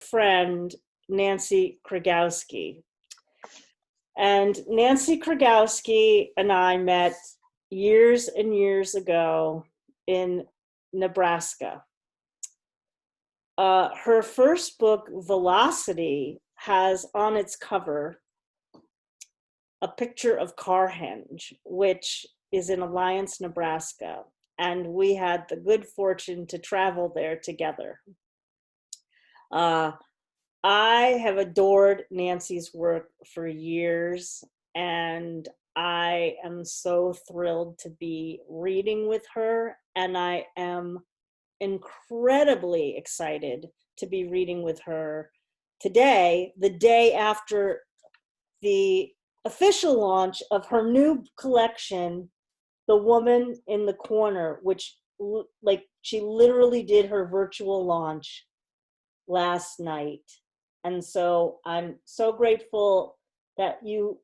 friend, Nancy Krygowski. And Nancy Krygowski and I met years and years ago in Nebraska. Her first book, Velocity, has on its cover a picture of Carhenge, which is in Alliance, Nebraska. And we had the good fortune to travel there together. I have adored Nancy's work for years, and I am so thrilled to be reading with her, and I am incredibly excited to be reading with her today, the day after the official launch of her new collection, The Woman in the Corner, which she literally did her virtual launch last night. And so I'm so grateful that you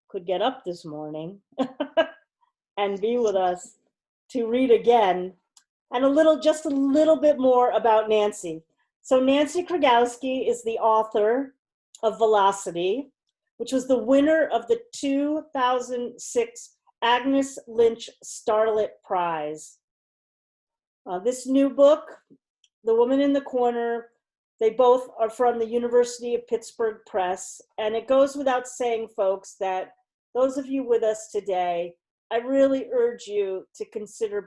could get up this morning and be with us to read again and just a little bit more about Nancy. So Nancy Krygowski is the author of Velocity, which was the winner of the 2006 Agnes Lynch Starlet Prize. This new book, The Woman in the Corner, they both are from the University of Pittsburgh Press. And it goes without saying, folks, that those of you with us today, I really urge you to consider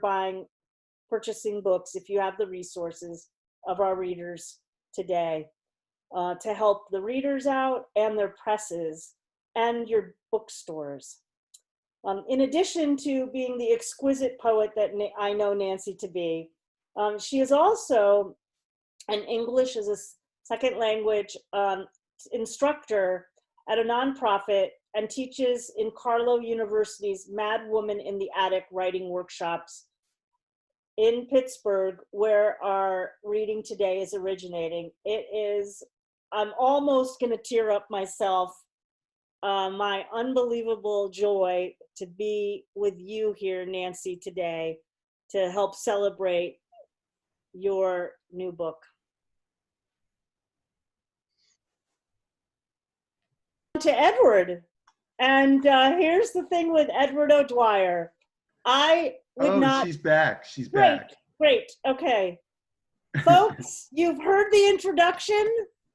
purchasing books if you have the resources of our readers today to help the readers out and their presses and your bookstores. In addition to being the exquisite poet that I know Nancy to be, she is also an English as a second language instructor at a nonprofit and teaches in Carlow University's Mad Woman in the Attic writing workshops in Pittsburgh, where our reading today is originating. I'm almost gonna tear up myself. My unbelievable joy to be with you here, Nancy, today to help celebrate your new book. To Edward, and here's the thing with Edward ODwyer. I would not. She's back. She's great, back. Great. Okay, folks, you've heard the introduction.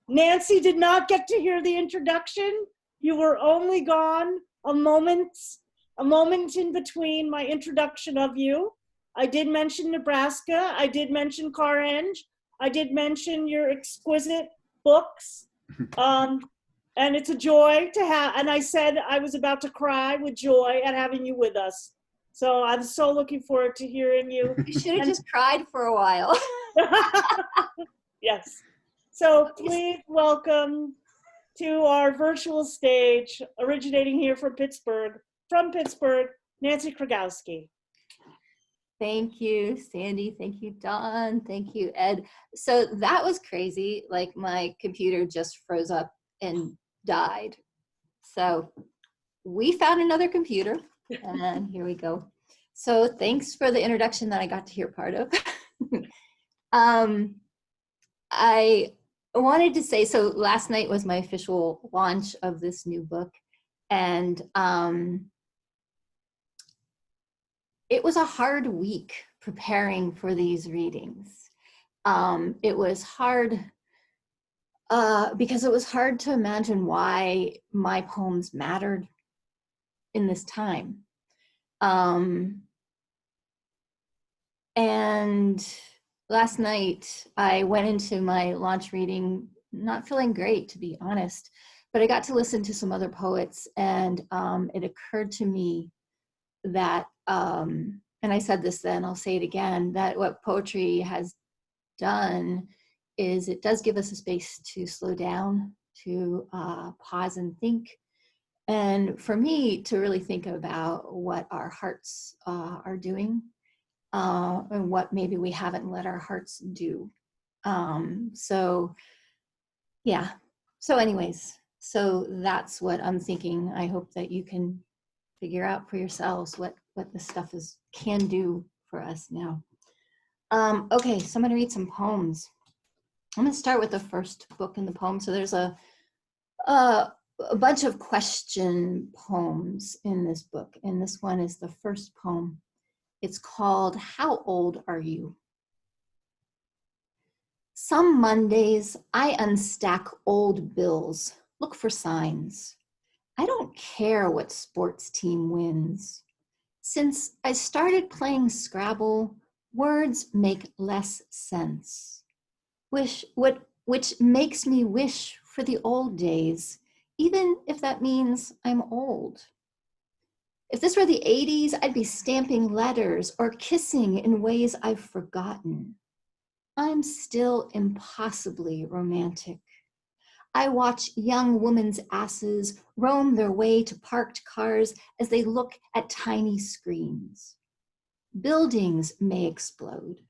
Nancy did not get to hear the introduction. You were only gone a moment in between my introduction of you. I did mention Nebraska. I did mention Carhenge. I did mention your exquisite books. And it's a joy to have, and I said I was about to cry with joy at having you with us. So I'm so looking forward to hearing you. You should have just cried for a while. Yes. So please welcome to our virtual stage, originating here from Pittsburgh, Nancy Krygowski. Thank you, Sandy. Thank you, Dawn. Thank you, Ed. So that was crazy. Like my computer just froze up and died. So we found another computer and here we go. So thanks for the introduction that I got to hear part of. I wanted to say, so last night was my official launch of this new book, and it was a hard week preparing for these readings. It was hard because it was hard to imagine why my poems mattered in this time. And last night I went into my launch reading not feeling great, to be honest, but I got to listen to some other poets, and it occurred to me that, and I said this then, I'll say it again, that what poetry has done is it does give us a space to slow down, to pause and think, and for me to really think about what our hearts are doing and what maybe we haven't let our hearts do. So yeah, so anyways, so that's what I'm thinking. I hope that you can figure out for yourselves what this stuff can do for us now. Okay, so I'm gonna read some poems. I'm going to start with the first book in the poem. So there's a bunch of question poems in this book, and this one is the first poem. It's called How Old Are You? Some Mondays, I unstack old bills, look for signs. I don't care what sports team wins. Since I started playing Scrabble, words make less sense. Which makes me wish for the old days, even if that means I'm old. If this were the 80s, I'd be stamping letters or kissing in ways I've forgotten. I'm still impossibly romantic. I watch young women's asses roam their way to parked cars as they look at tiny screens. Buildings may explode.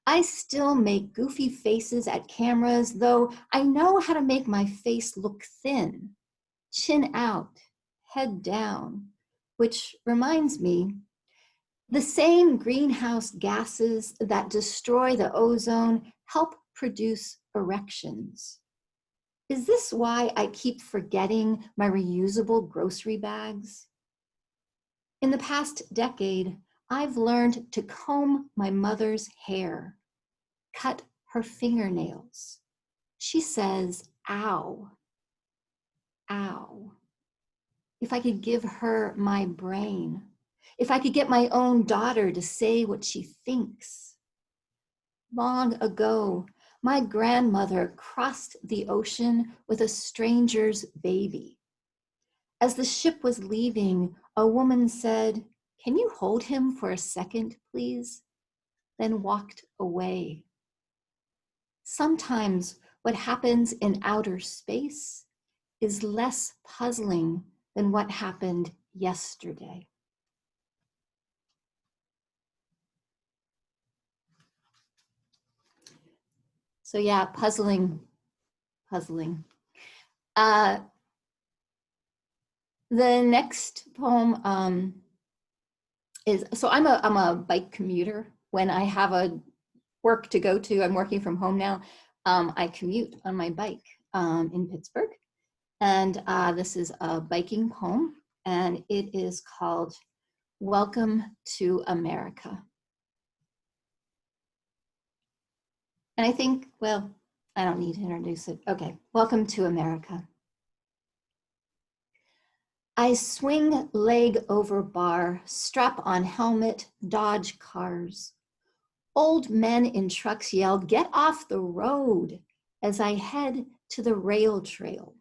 I still make goofy faces at cameras, though I know how to make my face look thin, chin out, head down, which reminds me, the same greenhouse gases that destroy the ozone help produce erections. Is this why I keep forgetting my reusable grocery bags? In the past decade, I've learned to comb my mother's hair, cut her fingernails. She says, ow, ow. If I could give her my brain, if I could get my own daughter to say what she thinks. Long ago, my grandmother crossed the ocean with a stranger's baby. As the ship was leaving, a woman said, "Can you hold him for a second, please?" Then walked away. Sometimes what happens in outer space is less puzzling than what happened yesterday. So yeah, puzzling. The next poem is, so I'm a bike commuter. When I have a work to go to, I'm working from home now. I commute on my bike in Pittsburgh. And this is a biking poem, and it is called Welcome to America. And I think, well, I don't need to introduce it. Okay, welcome to America. I swing leg over bar, strap on helmet, dodge cars. Old men in trucks yell, "Get off the road," as I head to the rail trail.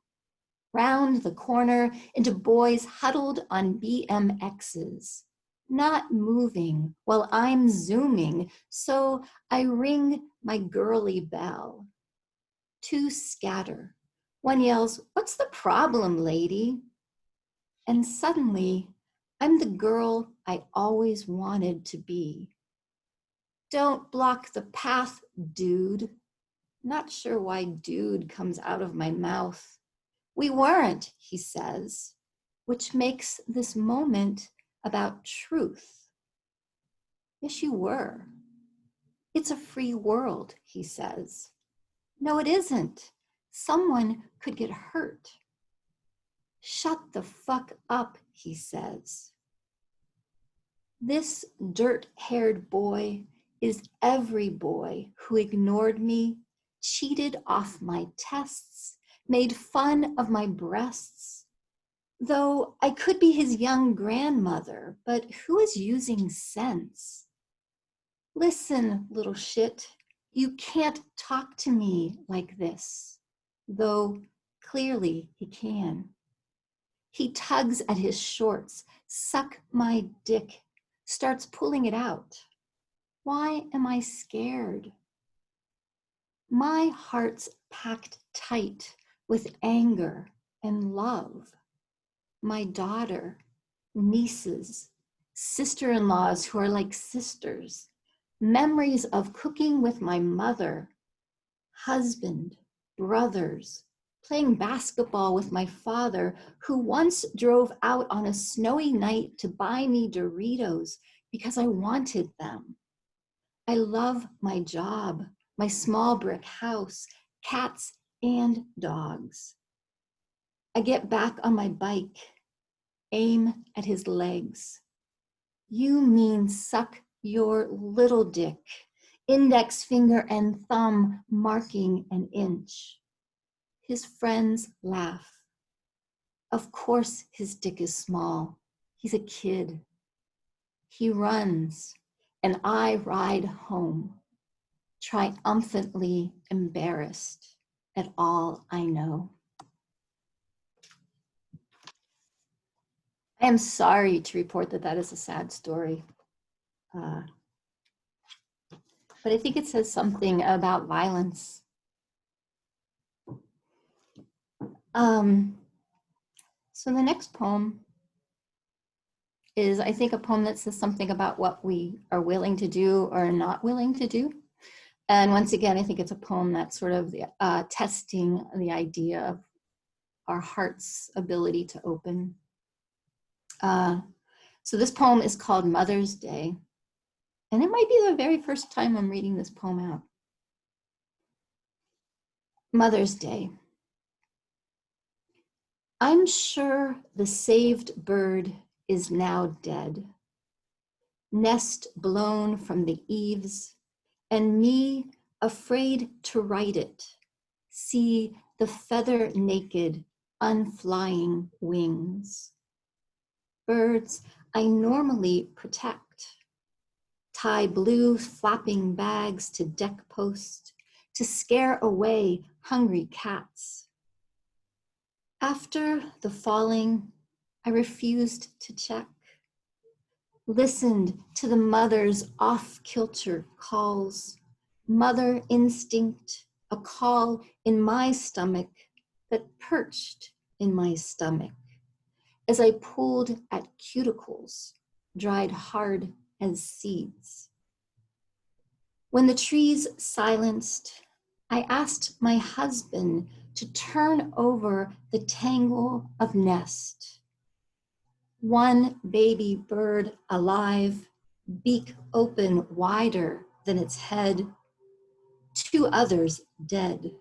Round the corner into boys huddled on BMXs, not moving while I'm zooming, so I ring my girly bell. Two scatter. One yells, "What's the problem, lady?" And suddenly, I'm the girl I always wanted to be. Don't block the path, dude. Not sure why dude comes out of my mouth. We weren't, he says, which makes this moment about truth. Yes, you were. It's a free world, he says. No, it isn't. Someone could get hurt. Shut the fuck up, he says. This dirt-haired boy is every boy who ignored me, cheated off my tests, made fun of my breasts. Though I could be his young grandmother, but who is using sense? Listen, little shit, you can't talk to me like this, though clearly he can. He tugs at his shorts, suck my dick, starts pulling it out. Why am I scared? My heart's packed tight with anger and love. My daughter, nieces, sister-in-laws who are like sisters, memories of cooking with my mother, husband, brothers, playing basketball with my father, who once drove out on a snowy night to buy me Doritos because I wanted them. I love my job, my small brick house, cats and dogs. I get back on my bike, aim at his legs. You mean suck your little dick, index finger and thumb marking an inch. His friends laugh. Of course his dick is small. He's a kid. He runs, and I ride home, triumphantly embarrassed at all I know. I am sorry to report that that is a sad story. But I think it says something about violence. So the next poem is, I think, a poem that says something about what we are willing to do or not willing to do. And once again, I think it's a poem that's sort of testing the idea of our heart's ability to open. So this poem is called Mother's Day. And it might be the very first time I'm reading this poem out. Mother's Day. I'm sure the saved bird is now dead. Nest blown from the eaves, and me afraid to write it. See the feather naked, unflying wings. Birds I normally protect. Tie blue flapping bags to deck post to scare away hungry cats. After the falling, I refused to check. Listened to the mother's off-kilter calls. Mother instinct, a call in my stomach that perched in my stomach as I pulled at cuticles, dried hard as seeds. When the trees silenced, I asked my husband to turn over the tangle of nest. One baby bird alive, beak open wider than its head, two others dead.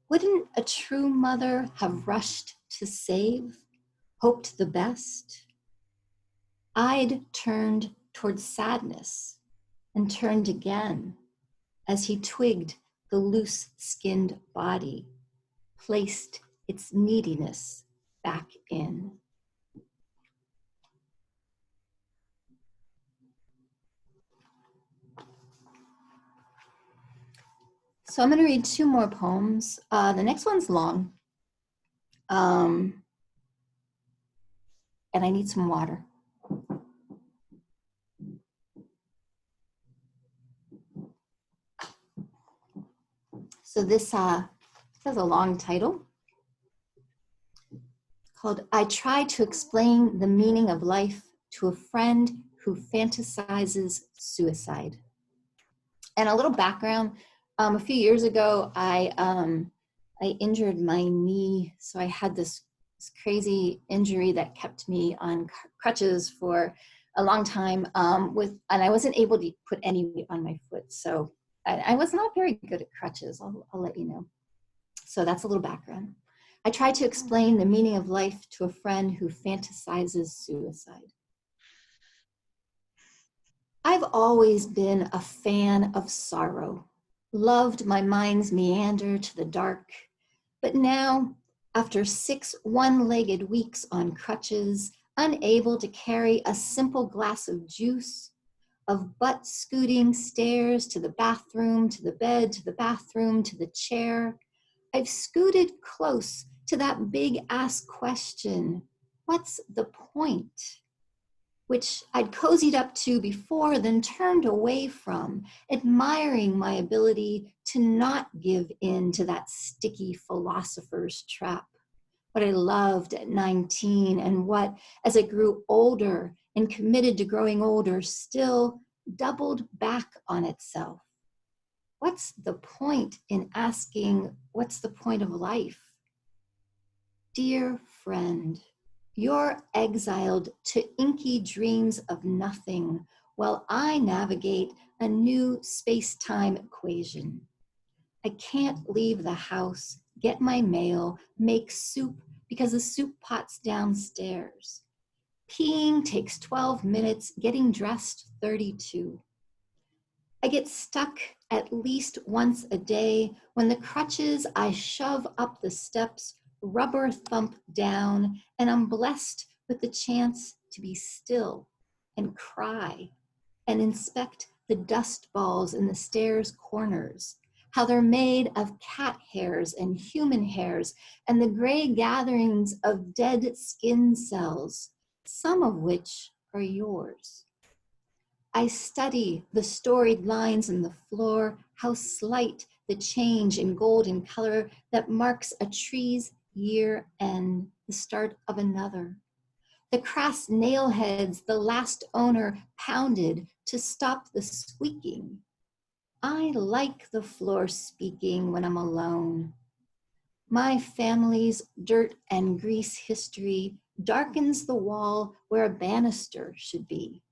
Wouldn't a true mother have rushed to save, hoped the best? I'd turned toward sadness and turned again as he twigged the loose-skinned body, placed its neediness back in. So I'm going to read two more poems. The next one's long, and I need some water. So this has a long title called I Try to Explain the Meaning of Life to a Friend Who Fantasizes Suicide. And a little background, a few years ago, I injured my knee. So I had this crazy injury that kept me on crutches for a long time and I wasn't able to put any weight on my foot. So I was not very good at crutches, I'll let you know. So that's a little background. I try to explain the meaning of life to a friend who fantasizes suicide. I've always been a fan of sorrow, loved my mind's meander to the dark, but now, after 6 one-legged weeks on crutches, unable to carry a simple glass of juice, of butt scooting stairs to the bathroom, to the bed, to the bathroom, to the chair, I've scooted close to that big ass question, what's the point? Which I'd cozied up to before, then turned away from, admiring my ability to not give in to that sticky philosopher's trap. What I loved at 19 and what, as I grew older and committed to growing older, still doubled back on itself. What's the point in asking, what's the point of life? Dear friend, you're exiled to inky dreams of nothing while I navigate a new space-time equation. I can't leave the house, get my mail, make soup because the soup pot's downstairs. Peeing takes 12 minutes, getting dressed 32. I get stuck at least once a day when the crutches I shove up the steps rubber thump down, and I'm blessed with the chance to be still and cry and inspect the dust balls in the stairs corners, how they're made of cat hairs and human hairs and the gray gatherings of dead skin cells, some of which are yours. I study the storied lines in the floor, how slight the change in golden color that marks a tree's year end, the start of another. The crass nail heads the last owner pounded to stop the squeaking. I like the floor speaking when I'm alone. My family's dirt and grease history darkens the wall where a banister should be.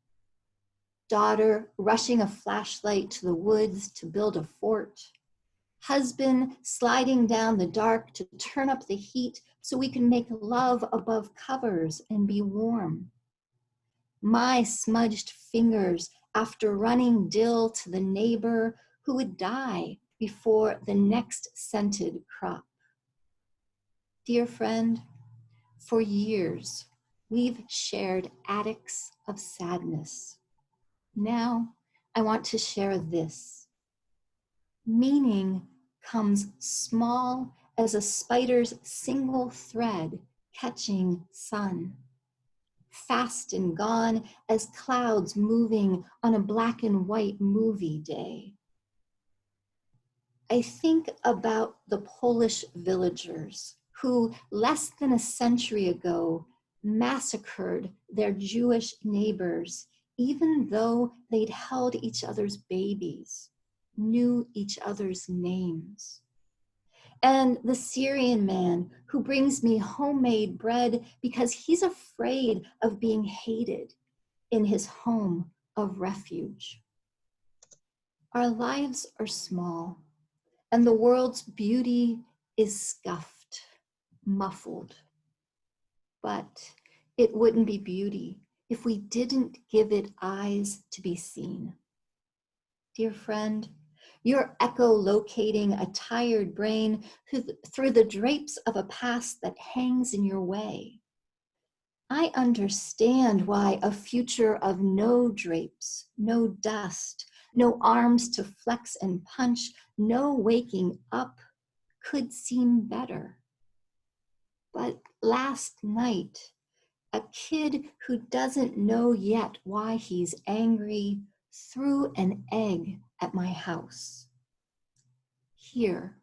Daughter rushing a flashlight to the woods to build a fort. Husband sliding down the dark to turn up the heat so we can make love above covers and be warm. My smudged fingers after running dill to the neighbor who would die before the next scented crop. Dear friend, for years, we've shared attics of sadness. Now, I want to share this. Meaning comes small as a spider's single thread catching sun. Fast and gone as clouds moving on a black and white movie day. I think about the Polish villagers who, less than a century ago, massacred their Jewish neighbors, even though they'd held each other's babies, knew each other's names. And the Syrian man who brings me homemade bread because he's afraid of being hated in his home of refuge. Our lives are small, and the world's beauty is scuffed, muffled. But it wouldn't be beauty if we didn't give it eyes to be seen. Dear friend, you're echolocating a tired brain through the drapes of a past that hangs in your way. I understand why a future of no drapes, no dust, no arms to flex and punch, no waking up could seem better. But last night, a kid who doesn't know yet why he's angry threw an egg at my house. Here,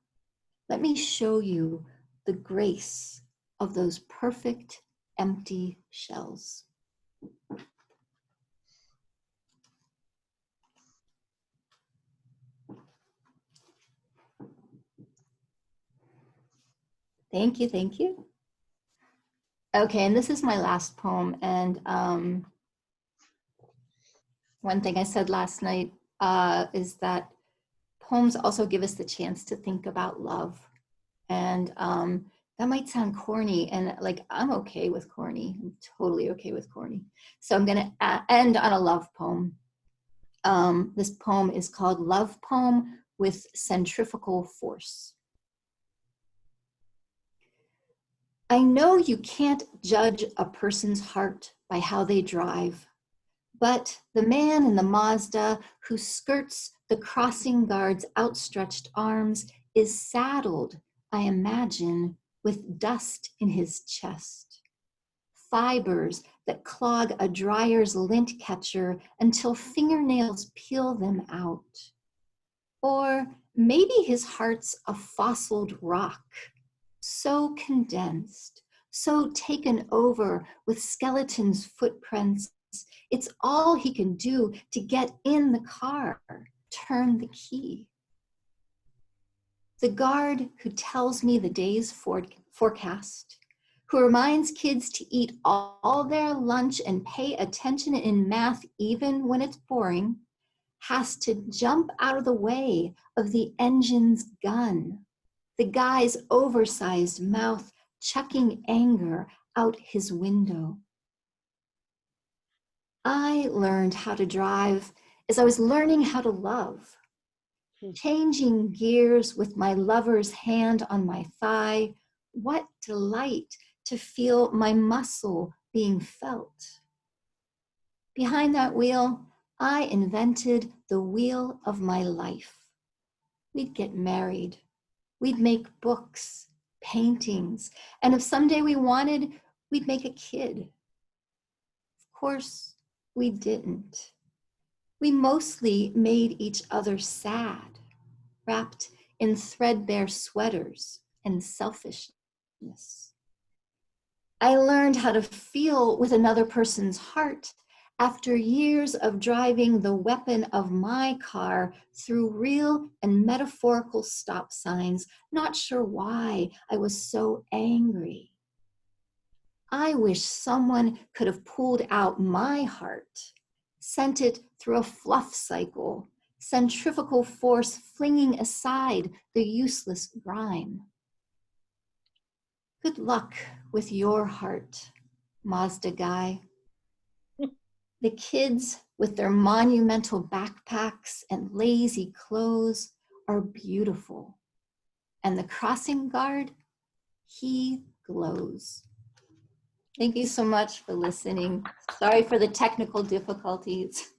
let me show you the grace of those perfect empty shells. Thank you, thank you. Okay, and this is my last poem, and one thing I said last night is that poems also give us the chance to think about love. And that might sound corny, and like, I'm okay with corny. I'm totally okay with corny. So I'm gonna end on a love poem. This poem is called Love Poem with Centrifugal Force. I know you can't judge a person's heart by how they drive, but the man in the Mazda who skirts the crossing guard's outstretched arms is saddled, I imagine, with dust in his chest. Fibers that clog a dryer's lint catcher until fingernails peel them out. Or maybe his heart's a fossiled rock, so condensed, so taken over with skeleton's footprints, it's all he can do to get in the car, turn the key. The guard who tells me the day's forecast, who reminds kids to eat all their lunch and pay attention in math even when it's boring, has to jump out of the way of the engine's gun, the guy's oversized mouth chucking anger out his window. I learned how to drive as I was learning how to love, changing gears with my lover's hand on my thigh. What delight to feel my muscle being felt. Behind that wheel, I invented the wheel of my life. We'd get married. We'd make books, paintings, and if someday we wanted, we'd make a kid. Of course, we didn't. We mostly made each other sad, wrapped in threadbare sweaters and selfishness. I learned how to feel with another person's heart after years of driving the weapon of my car through real and metaphorical stop signs, not sure why I was so angry. I wish someone could have pulled out my heart, sent it through a fluff cycle, centrifugal force flinging aside the useless grime. Good luck with your heart, Mazda guy. The kids with their monumental backpacks and lazy clothes are beautiful. And the crossing guard, he glows. Thank you so much for listening. Sorry for the technical difficulties.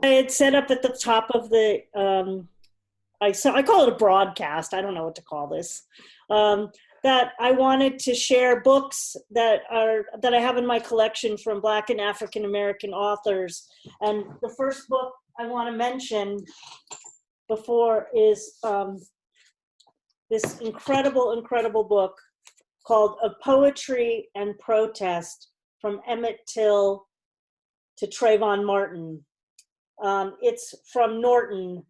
I had set up at the top of the, I call it a broadcast. I don't know what to call this. That I wanted to share books that I have in my collection from Black and African American authors. And the first book I want to mention before is this incredible book called Of Poetry and Protest, from Emmett Till to Trayvon Martin. It's from Norton,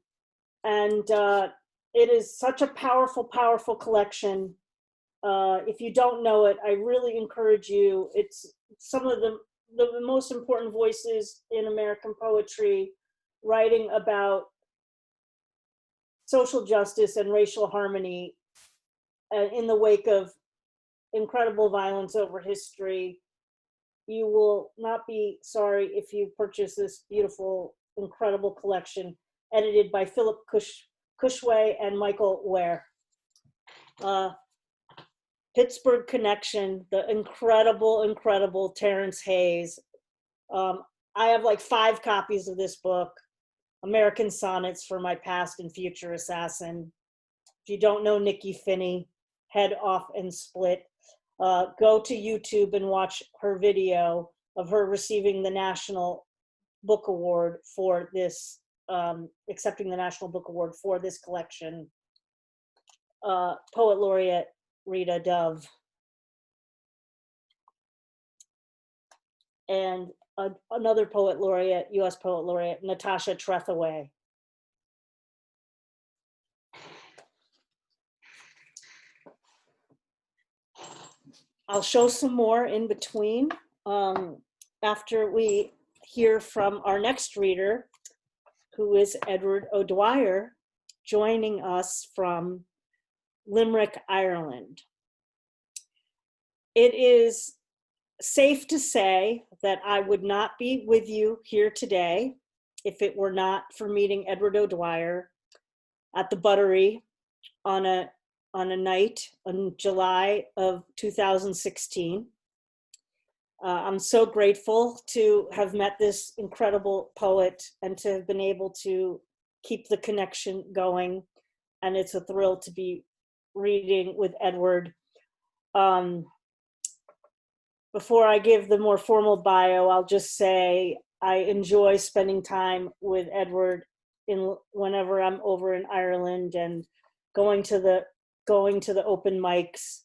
and it is such a powerful collection. If you don't know it, I really encourage you. It's some of the most important voices in American poetry writing about social justice and racial harmony in the wake of incredible violence over history. You will not be sorry if you purchase this beautiful, incredible collection edited by Philip Cushway and Michael Ware. Pittsburgh Connection, the incredible Terrence Hayes. I have like 5 copies of this book, American Sonnets for My Past and Future Assassin. If you don't know Nikki Finney, Head Off and Split, go to YouTube and watch her video of her receiving the National Book Award for this, accepting the National Book Award for this collection. Poet Laureate Rita Dove. And another poet laureate, US poet laureate, Natasha Trethewey. I'll show some more in between after we hear from our next reader, who is Edward ODwyer, joining us from Limerick, Ireland. It is safe to say that I would not be with you here today if it were not for meeting Edward ODwyer at the Buttery on a night in July of 2016. I'm so grateful to have met this incredible poet and to have been able to keep the connection going. And it's a thrill to be reading with Edward. Before I give the more formal bio, I'll just say I enjoy spending time with Edward whenever I'm over in Ireland and going to the open mics.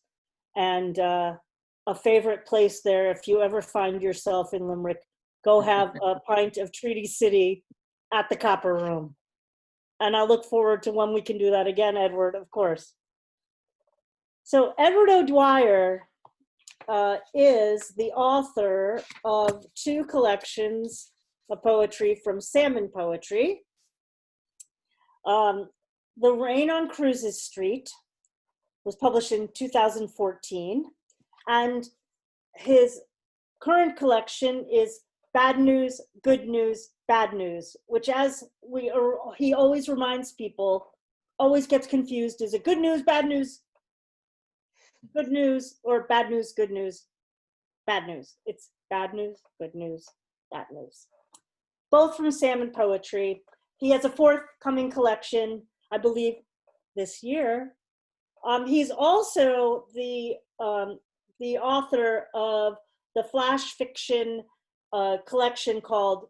And a favorite place there, if you ever find yourself in Limerick, go have a pint of Treaty City at the Copper Room. And I look forward to when we can do that again, Edward, of course. So Edward O'Dwyer is the author of 2 collections of poetry from Salmon Poetry. The Rain on Cruises Street was published in 2014, and his current collection is Bad News, Good News, Bad News, which, as he always reminds people, always gets confused. Is it good news, bad news, good news, or bad news, good news, bad news? It's bad news, good news, bad news. Both from Salmon Poetry. He has a forthcoming collection, I believe, this year. He's also the author of the flash fiction collection called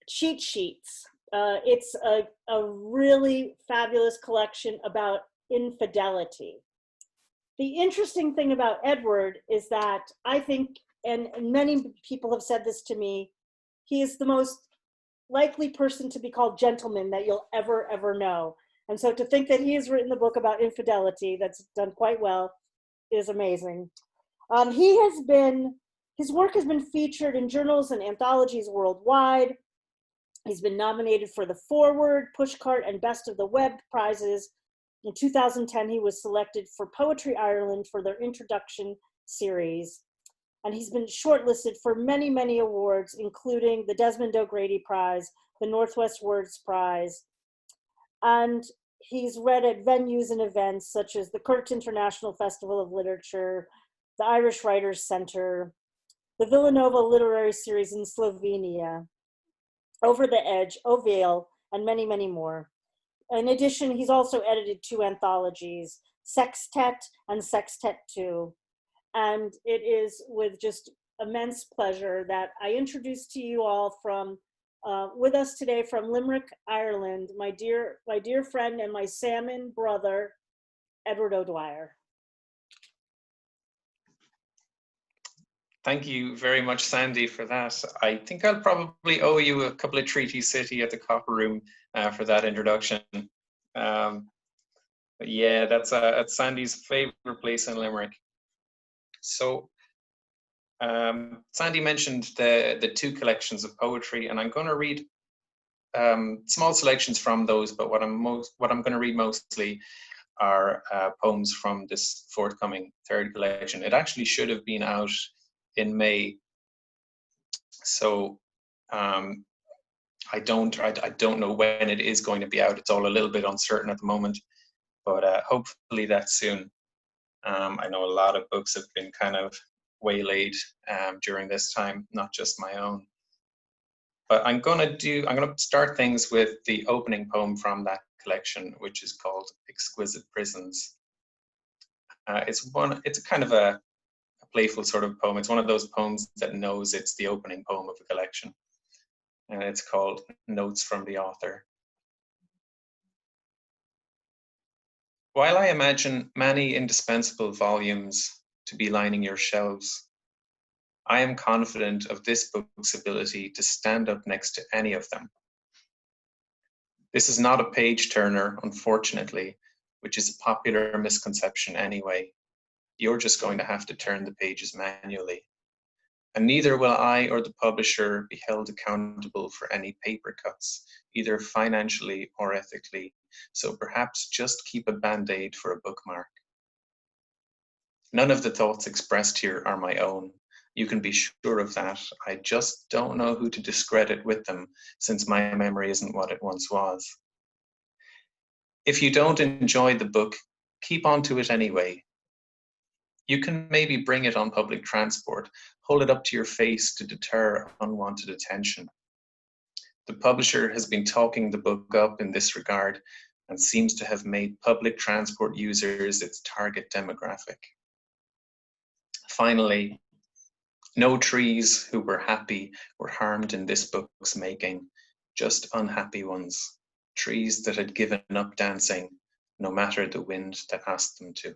Cheat Sheets. It's a really fabulous collection about infidelity. The interesting thing about Edward is that I think, and many people have said this to me, he is the most likely person to be called gentleman that you'll ever know. And so to think that he has written the book about infidelity that's done quite well is amazing. His work has been featured in journals and anthologies worldwide. He's been nominated for the Forward, Pushcart, and Best of the Web prizes. In 2010, he was selected for Poetry Ireland for their introduction series. And he's been shortlisted for many, many awards, including the Desmond O'Grady Prize, the Northwest Words Prize. And he's read at venues and events such as the Kurt International Festival of Literature, the Irish Writers Center, the Villanova Literary Series in Slovenia, Over the Edge, Ovale, and many, many more. In addition, he's also edited 2 anthologies, Sextet and Sextet 2. And it is with just immense pleasure that I introduce to you all from, with us today from Limerick, Ireland, my dear friend and my salmon brother, Edward O'Dwyer. Thank you very much, Sandy, for that. I think I'll probably owe you a couple of Treaty City at the Copper Room for that introduction. But yeah, that's Sandy's favorite place in Limerick. So Sandy mentioned the 2 collections of poetry, and I'm going to read small selections from those, but what I'm going to read mostly are poems from this forthcoming 3rd collection. It actually should have been out in May, so I don't know when it is going to be out. It's all a little bit uncertain at the moment, but hopefully that's soon. I know a lot of books have been kind of waylaid during this time, not just my own. But I'm gonna start things with the opening poem from that collection, which is called Exquisite Prisons. It's a kind of a playful sort of poem. It's one of those poems that knows it's the opening poem of a collection. And it's called Notes from the Author. While I imagine many indispensable volumes to be lining your shelves, I am confident of this book's ability to stand up next to any of them. This is not a page turner, unfortunately, which is a popular misconception anyway. You're just going to have to turn the pages manually. And neither will I or the publisher be held accountable for any paper cuts, either financially or ethically, so perhaps just keep a band-aid for a bookmark. None of the thoughts expressed here are my own. You can be sure of that. I just don't know who to discredit with them, since my memory isn't what it once was. If you don't enjoy the book, keep on to it anyway. You can maybe bring it on public transport, hold it up to your face to deter unwanted attention. The publisher has been talking the book up in this regard and seems to have made public transport users its target demographic. Finally, no trees who were happy were harmed in this book's making, just unhappy ones, trees that had given up dancing, no matter the wind that asked them to.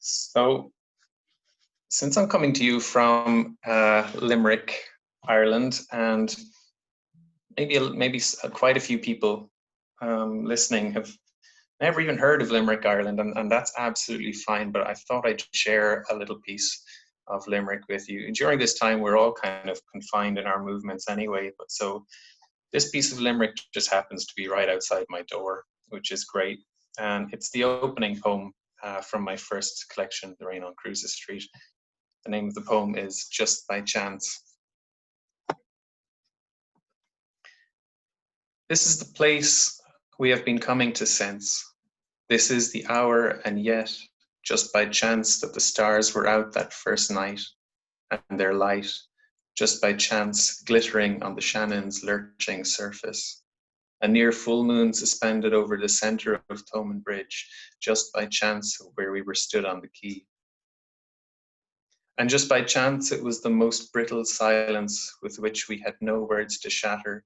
So, since I'm coming to you from Limerick, Ireland, and maybe quite a few people listening have never even heard of Limerick Ireland, and that's absolutely fine, but I thought I'd share a little piece of Limerick with you. During this time, we're all kind of confined in our movements anyway, but so this piece of Limerick just happens to be right outside my door, which is great. And it's the opening poem from my first collection, The Rain on Cruises Street. The name of the poem is Just by Chance. This is the place we have been coming to since. This is the hour, and yet, just by chance that the stars were out that first night, and their light, just by chance, glittering on the Shannon's lurching surface. A near full moon suspended over the centre of Thomond Bridge, just by chance where we were stood on the quay. And just by chance it was the most brittle silence with which we had no words to shatter.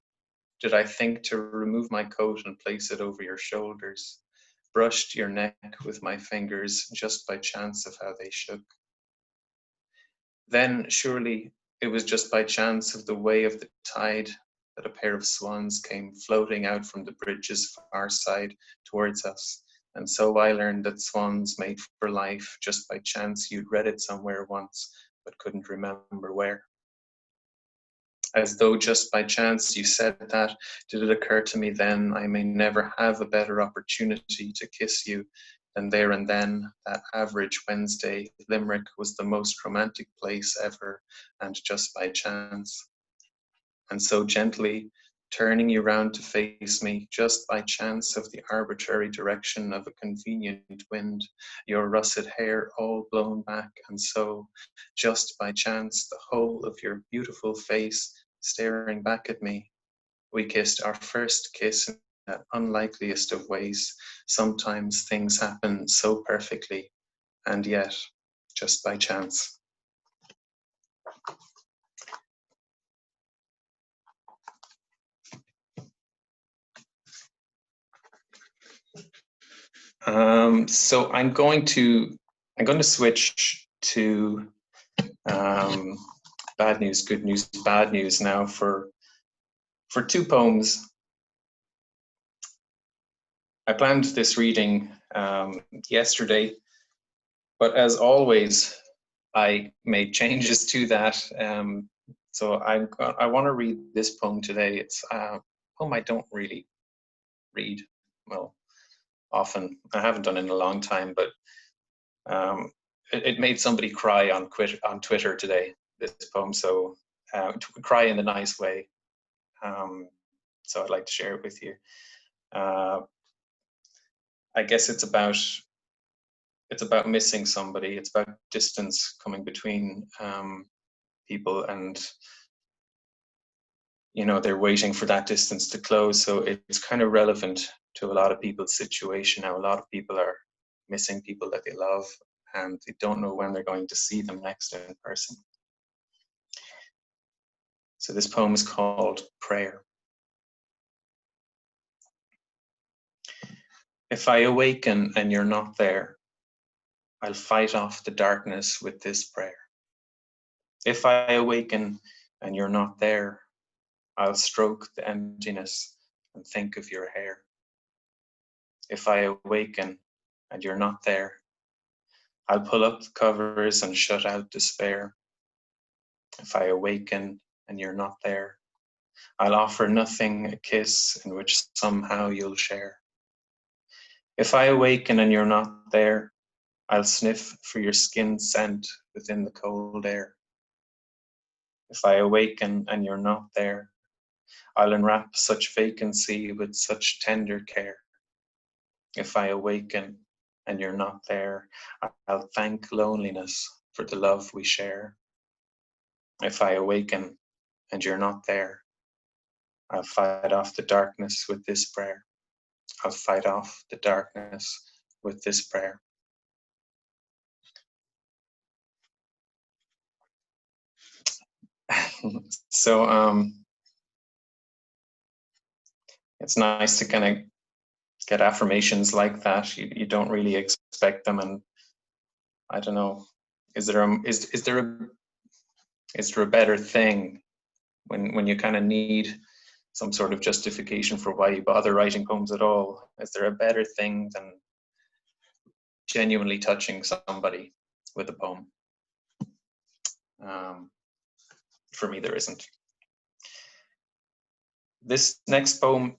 Did I think to remove my coat and place it over your shoulders, brushed your neck with my fingers just by chance of how they shook. Then surely it was just by chance of the way of the tide that a pair of swans came floating out from the bridge's far side towards us. And so I learned that swans mate for life just by chance. You'd read it somewhere once, but couldn't remember where. As though just by chance you said that, did it occur to me then I may never have a better opportunity to kiss you than there and then, that average Wednesday, Limerick was the most romantic place ever, and just by chance. And so gently, turning you round to face me, just by chance of the arbitrary direction of a convenient wind, your russet hair all blown back, and so, just by chance, the whole of your beautiful face staring back at me, we kissed our first kiss in the unlikeliest of ways. Sometimes things happen so perfectly, and yet, just by chance. So I'm going to switch to bad news, good news, bad news now for two poems. I planned this reading yesterday, but as always, I made changes to that. So I want to read this poem today. It's a poem I don't really read, well, often. I haven't done it in a long time, but it made somebody cry on Twitter today, this poem. So cry in a nice way. So I'd like to share it with you. I guess it's about missing somebody. It's about distance coming between people, and they're waiting for that distance to close. So it's kind of relevant to a lot of people's situation now. A lot of people are missing people that they love, and they don't know when they're going to see them next in person. So this poem is called Prayer. If I awaken and you're not there, I'll fight off the darkness with this prayer. If I awaken and you're not there, I'll stroke the emptiness and think of your hair. If I awaken and you're not there, I'll pull up the covers and shut out despair. If I awaken and you're not there, I'll offer nothing a kiss in which somehow you'll share. If I awaken and you're not there, I'll sniff for your skin scent within the cold air. If I awaken and you're not there, I'll enwrap such vacancy with such tender care. If I awaken and you're not there, I'll thank loneliness for the love we share. If I awaken and you're not there, I'll fight off the darkness with this prayer. I'll fight off the darkness with this prayer. So it's nice to kind of get affirmations like that. You don't really expect them, and I don't know. Is there a better thing when you kind of need some sort of justification for why you bother writing poems at all. Is there a better thing than genuinely touching somebody with a poem? For me, there isn't. This next poem,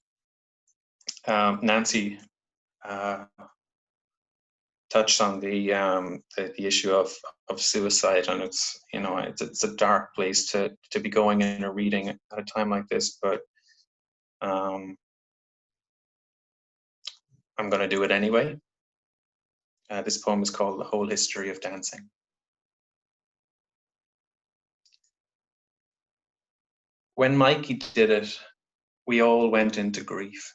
Nancy touched on the issue of suicide, and it's, you know, it's a dark place to be going in a reading at a time like this, but I'm going to do it anyway. This poem is called The Whole History of Dancing. When Mikey did it, we all went into grief.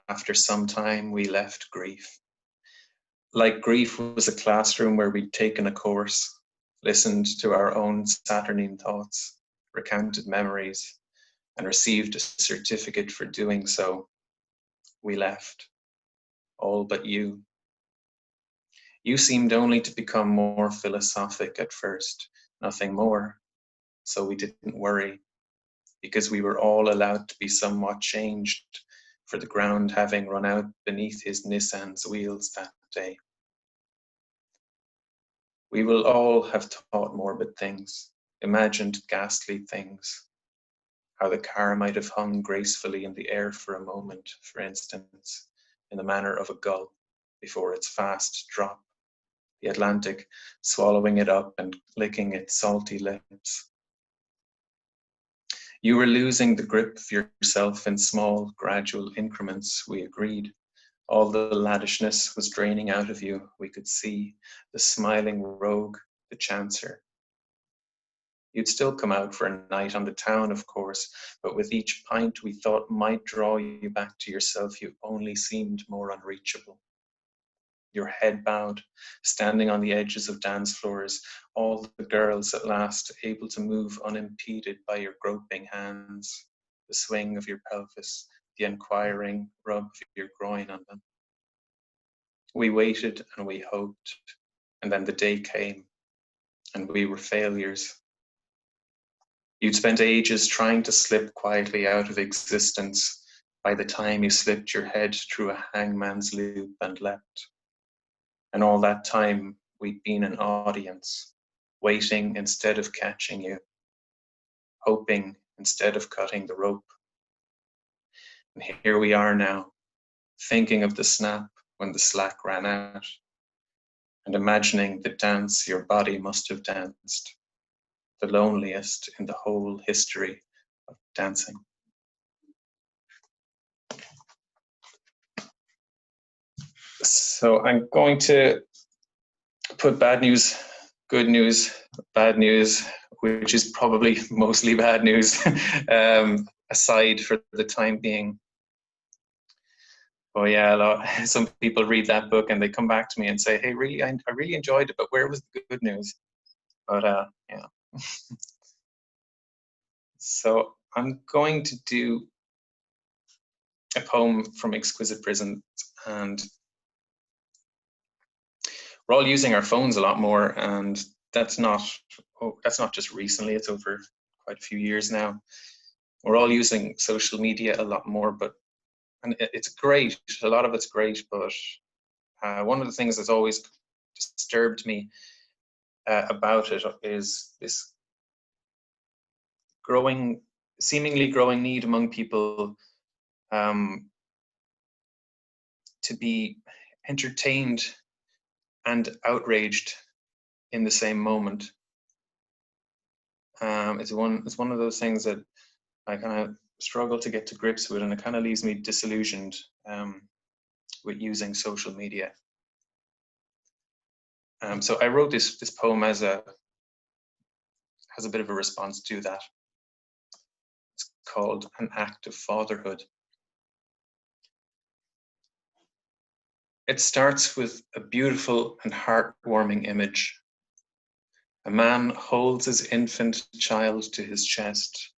After some time, we left grief. Like grief was a classroom where we'd taken a course, listened to our own saturnine thoughts, recounted memories, and received a certificate for doing so. We left, all but you. You seemed only to become more philosophic at first, nothing more, so we didn't worry, because we were all allowed to be somewhat changed for the ground having run out beneath his Nissan's wheels that day. We will all have thought morbid things, imagined ghastly things, how the car might have hung gracefully in the air for a moment, for instance, in the manner of a gull before its fast drop, the Atlantic swallowing it up and licking its salty lips. You were losing the grip of yourself in small, gradual increments, we agreed. All the laddishness was draining out of you, we could see, the smiling rogue, the chancer. You'd still come out for a night on the town, of course, but with each pint we thought might draw you back to yourself, you only seemed more unreachable. Your head bowed, standing on the edges of dance floors, all the girls at last able to move unimpeded by your groping hands, the swing of your pelvis, the inquiring rub of your groin on them. We waited and we hoped, and then the day came, and we were failures. You'd spent ages trying to slip quietly out of existence by the time you slipped your head through a hangman's loop and leapt. And all that time, we'd been an audience, waiting instead of catching you, hoping instead of cutting the rope. And here we are now, thinking of the snap when the slack ran out, and imagining the dance your body must have danced, the loneliest in the whole history of dancing. So I'm going to put bad news, good news, bad news, which is probably mostly bad news, aside for the time being. Oh yeah, some people read that book and they come back to me and say, "Hey, really, I really enjoyed it, but where was the good news?" But yeah. So I'm going to do a poem from Exquisite Prisons, and we're all using our phones a lot more, and that's not just recently, it's over quite a few years now. We're all using social media a lot more, and it's great, a lot of it's great, but one of the things that's always disturbed me about it is this seemingly growing need among people to be entertained and outraged in the same moment. It's one of those things that I kind of struggle to get to grips with, and it kind of leaves me disillusioned with using social media. So I wrote this poem as a bit of a response to that. It's called An Act of Fatherhood. It starts with a beautiful and heartwarming image. A man holds his infant child to his chest,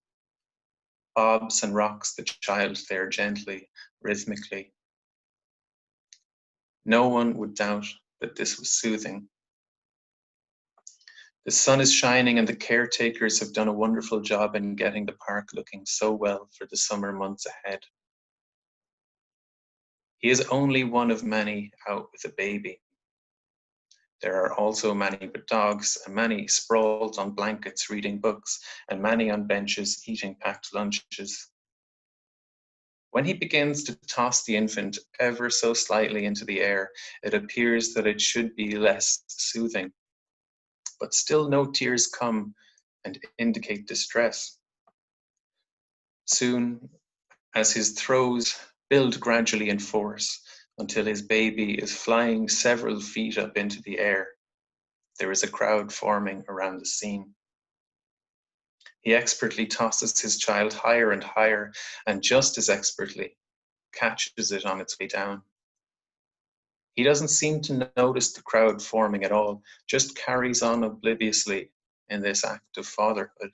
bobs and rocks the child there gently, rhythmically. No one would doubt that this was soothing. The sun is shining and the caretakers have done a wonderful job in getting the park looking so well for the summer months ahead. He is only one of many out with a baby. There are also many with dogs, and many sprawled on blankets reading books, and many on benches eating packed lunches. When he begins to toss the infant ever so slightly into the air, it appears that it should be less soothing. But still no tears come and indicate distress. Soon, as his throes build gradually in force until his baby is flying several feet up into the air, there is a crowd forming around the scene. He expertly tosses his child higher and higher, and just as expertly catches it on its way down. He doesn't seem to notice the crowd forming at all, just carries on obliviously in this act of fatherhood.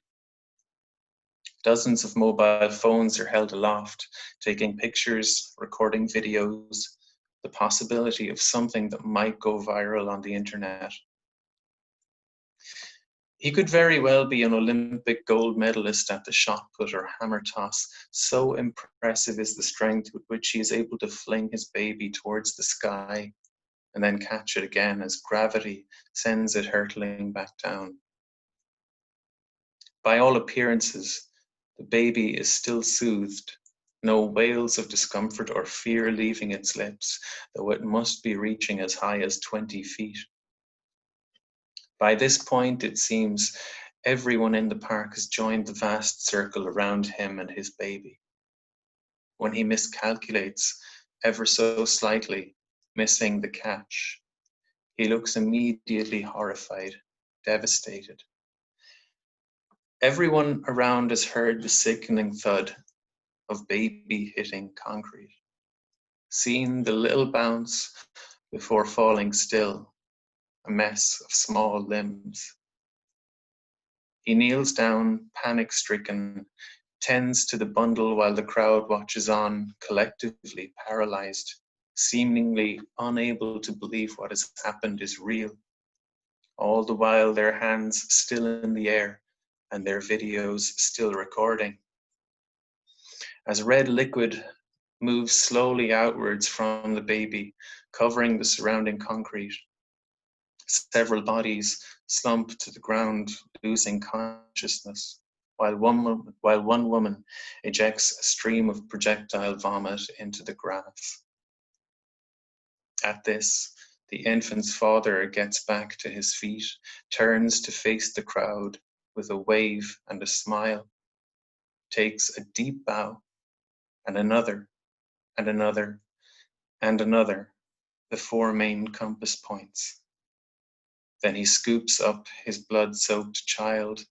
Dozens of mobile phones are held aloft, taking pictures, recording videos, the possibility of something that might go viral on the internet. He could very well be an Olympic gold medalist at the shot put or hammer toss. So impressive is the strength with which he is able to fling his baby towards the sky and then catch it again as gravity sends it hurtling back down. By all appearances, the baby is still soothed, no wails of discomfort or fear leaving its lips, though it must be reaching as high as 20 feet. By this point, it seems, everyone in the park has joined the vast circle around him and his baby. When he miscalculates ever so slightly, missing the catch, he looks immediately horrified, devastated. Everyone around has heard the sickening thud of baby hitting concrete, seen the little bounce before falling still, a mess of small limbs. He kneels down, panic-stricken, tends to the bundle while the crowd watches on, collectively paralyzed, seemingly unable to believe what has happened is real. All the while their hands still in the air and their videos still recording. As red liquid moves slowly outwards from the baby, covering the surrounding concrete, several bodies slump to the ground, losing consciousness, while one woman ejects a stream of projectile vomit into the grass. At this, the infant's father gets back to his feet, turns to face the crowd with a wave and a smile, takes a deep bow, and another, and another, and another, the four main compass points. Then he scoops up his blood-soaked child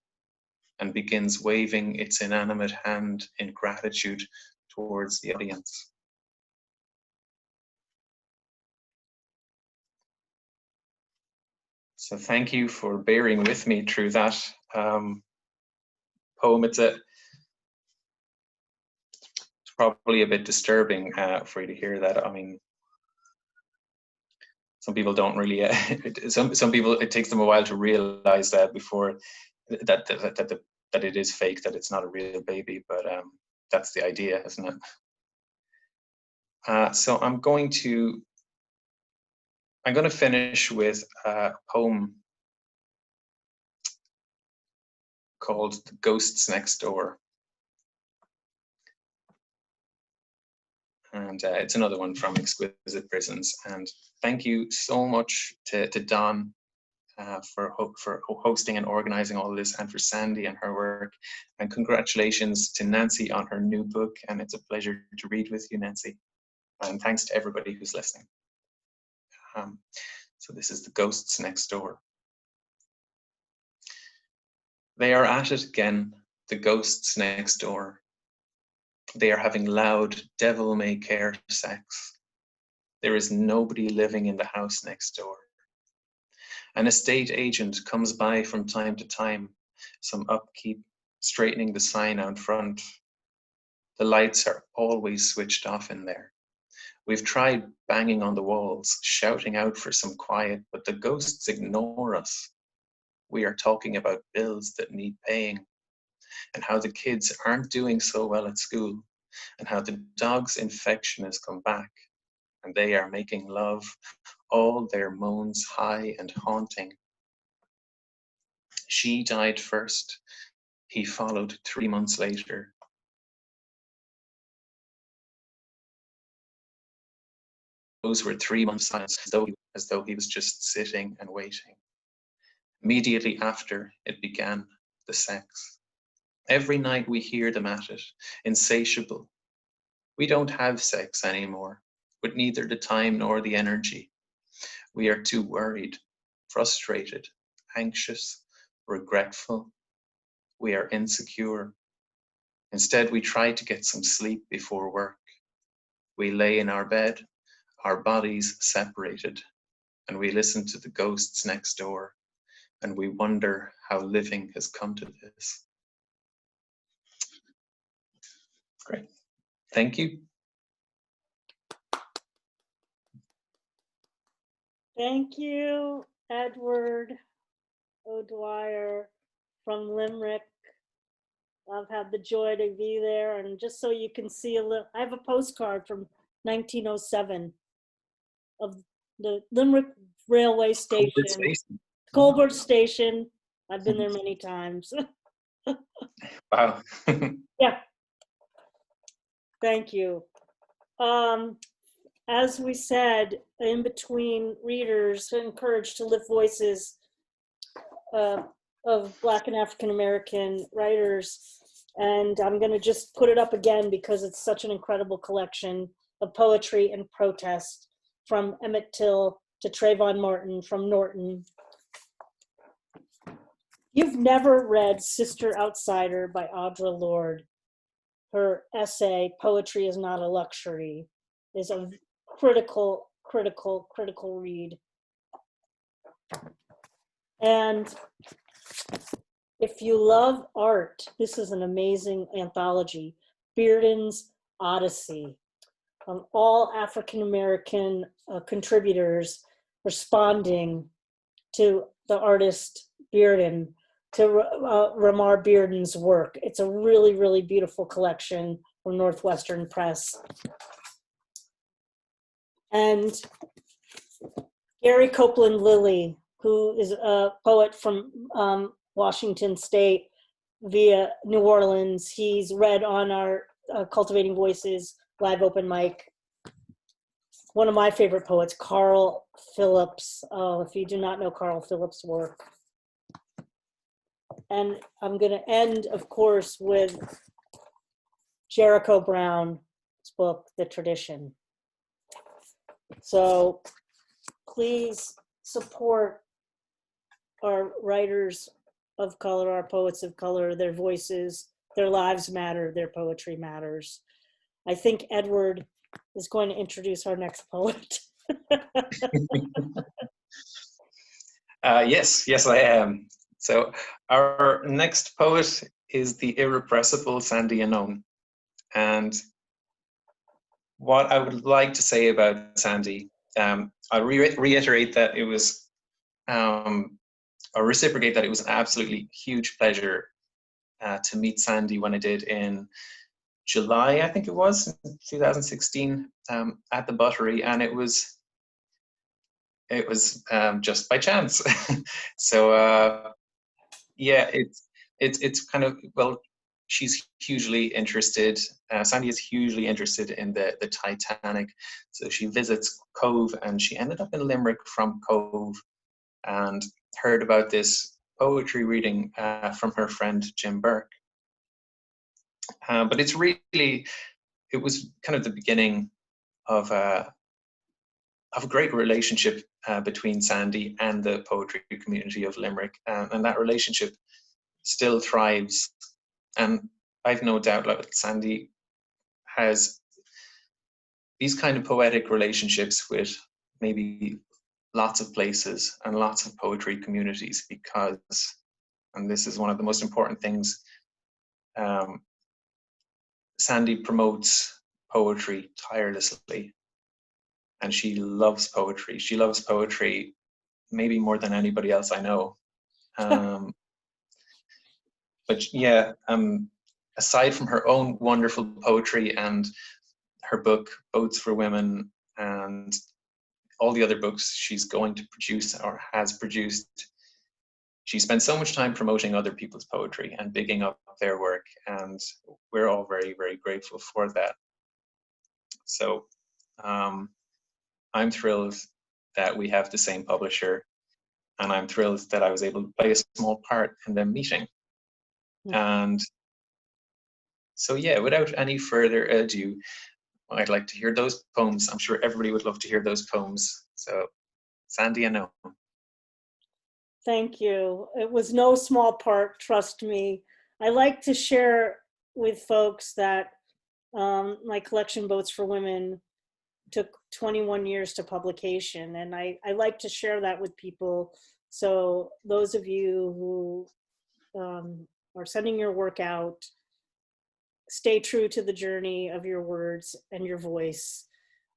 and begins waving its inanimate hand in gratitude towards the audience. So thank you for bearing with me through that poem. It's probably a bit disturbing for you to hear that. I mean, some people don't really. Some people, it takes them a while to realize that before that it is fake, that it's not a real baby. But that's the idea, isn't it? So I'm going to finish with a poem called "The Ghosts Next Door," and it's another one from Exquisite Prisons. And thank you so much to Don for hosting and organizing all of this, and for Sandy and her work, and congratulations to Nancy on her new book. And it's a pleasure to read with you, Nancy. And thanks to everybody who's listening. So this is "The Ghosts Next Door." They are at it again, the ghosts next door. They are having loud, devil-may-care sex. There is nobody living in the house next door. An estate agent comes by from time to time, some upkeep, straightening the sign out front. The lights are always switched off in there. We've tried banging on the walls, shouting out for some quiet, but the ghosts ignore us. we are talking about bills that need paying, and how the kids aren't doing so well at school, and how the dog's infection has come back, and they are making love, all their moans high and haunting. She died first, he followed 3 months later. Those were 3 months silence, as though he was just sitting and waiting. Immediately after, it began, the sex. Every night we hear them at it, insatiable. We don't have sex anymore, with neither the time nor the energy. We are too worried, frustrated, anxious, regretful. We are insecure. Instead, we try to get some sleep before work. We lay in our bed, our bodies separated, and we listen to the ghosts next door, and we wonder how living has come to this. Great. Thank you. Thank you, Edward ODwyer from Limerick. I've had the joy to be there, and just so you can see a little, I have a postcard from 1907 of the Limerick railway station, Colbert Station. I've been there many times. Wow. Yeah. Thank you. As we said, in between readers, encouraged to lift voices of Black and African American writers. And I'm going to just put it up again because it's such an incredible collection of poetry and protest, from Emmett Till to Trayvon Martin from Norton. You've never read Sister Outsider by Audre Lorde. Her essay, Poetry is Not a Luxury, is a critical read. And if you love art, this is an amazing anthology, Bearden's Odyssey, all African-American contributors responding to the artist Bearden, to Ramar Bearden's work. It's a really, really beautiful collection from Northwestern Press. And Gary Copeland Lilly, who is a poet from Washington State via New Orleans. He's read on our Cultivating Voices live open mic. One of my favorite poets, Carl Phillips. Oh, if you do not know Carl Phillips' work. And I'm going to end, of course, with Jericho Brown's book, The Tradition. So please support our writers of color, our poets of color, their voices, their lives matter, their poetry matters. I think Edward is going to introduce our next poet. Yes, I am. So our next poet is the irrepressible Sandy Yannone. And what I would like to say about Sandy, I'll reiterate that it was, or reciprocate that it was an absolutely huge pleasure to meet Sandy when I did in July, I think it was, in 2016, at the Buttery, and it was just by chance. So yeah, it's kind of, well, she's hugely interested. Sandy is hugely interested in the Titanic, so she visits Cove, and she ended up in Limerick from Cove, and heard about this poetry reading from her friend Jim Burke. But it was kind of the beginning of a great relationship between Sandy and the poetry community of Limerick, and that relationship still thrives. And I've no doubt that Sandy has these kind of poetic relationships with maybe lots of places and lots of poetry communities, because, and this is one of the most important things, Sandy promotes poetry tirelessly, and she loves poetry. She loves poetry maybe more than anybody else I know. But yeah, aside from her own wonderful poetry and her book, Boats for Women, and all the other books she's going to produce or has produced, she spends so much time promoting other people's poetry and bigging up their work, and we're all very, very grateful for that. So I'm thrilled that we have the same publisher, and I'm thrilled that I was able to play a small part in them meeting. And so yeah, without any further ado, I'd like to hear those poems. I'm sure everybody would love to hear those poems. So Sandy, I know. Thank you. It was no small part, trust me. I like to share with folks that my collection, Boats for Women, took 21 years to publication. And I like to share that with people. So those of you who are sending your work out, stay true to the journey of your words and your voice.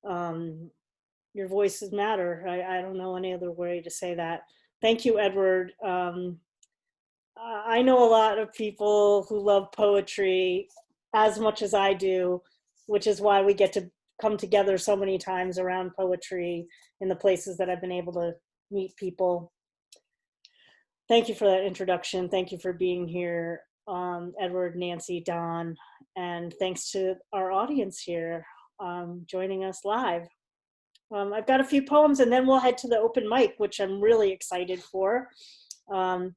Your voices matter. I don't know any other way to say that. Thank you, Edward. I know a lot of people who love poetry as much as I do, which is why we get to come together so many times around poetry in the places that I've been able to meet people. Thank you for that introduction. Thank you for being here, Edward, Nancy, Don, and thanks to our audience here joining us live. I've got a few poems and then we'll head to the open mic, which I'm really excited for. I'm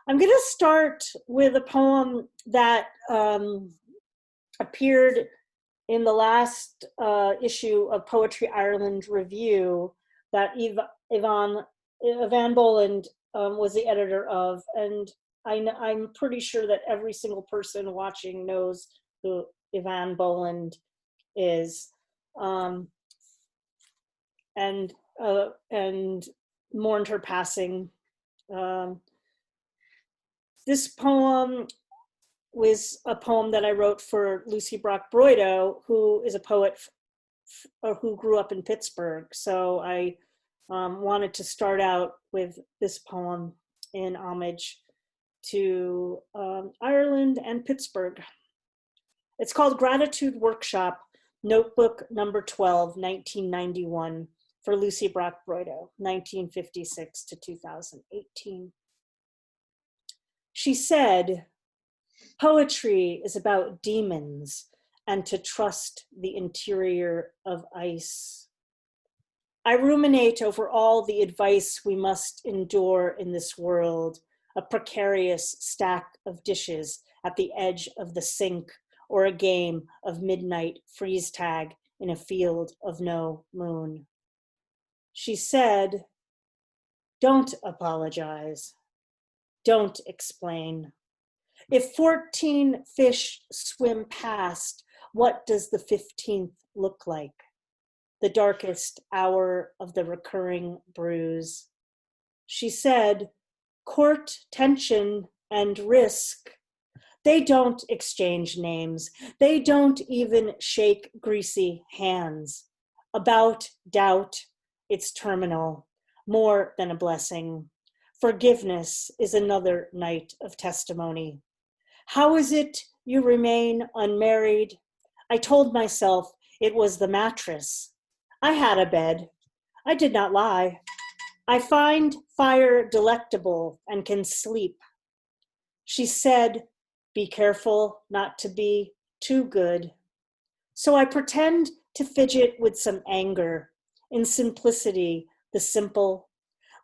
going to start with a poem that appeared in the last issue of Poetry Ireland Review that Evan Boland was the editor of. And I'm pretty sure that every single person watching knows who Evan Boland is. And mourned her passing. This poem was a poem that I wrote for Lucy Brock-Broido, who is a poet who grew up in Pittsburgh. So I wanted to start out with this poem in homage to Ireland and Pittsburgh. It's called Gratitude Workshop, Notebook number 12, 1991, for Lucy Brock-Broido, 1956 to 2018. She said, "Poetry is about demons and to trust the interior of ice. I ruminate over all the advice we must endure in this world, a precarious stack of dishes at the edge of the sink, or a game of midnight freeze tag in a field of no moon." She said, "Don't apologize. Don't explain. If 14 fish swim past, what does the 15th look like? The darkest hour of the recurring bruise." She said, "Court tension and risk. They don't exchange names. They don't even shake greasy hands. About doubt, it's terminal, more than a blessing. Forgiveness is another night of testimony. How is it you remain unmarried? I told myself it was the mattress. I had a bed. I did not lie. I find fire delectable and can sleep." She said, "Be careful not to be too good." So I pretend to fidget with some anger, in simplicity, the simple.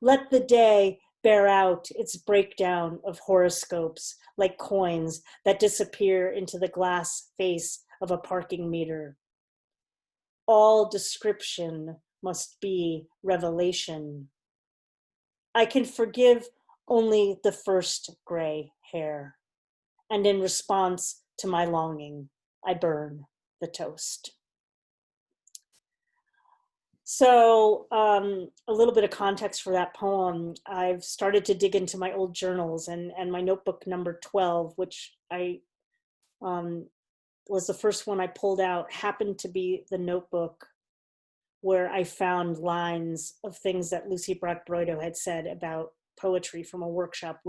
Let the day bear out its breakdown of horoscopes like coins that disappear into the glass face of a parking meter. All description must be revelation. I can forgive only the first gray hair. And in response to my longing, I burn the toast. So a little bit of context for that poem. I've started to dig into my old journals, and my notebook number 12, which I was the first one I pulled out, happened to be the notebook where I found lines of things that Lucy Brock-Broido had said about poetry from a workshop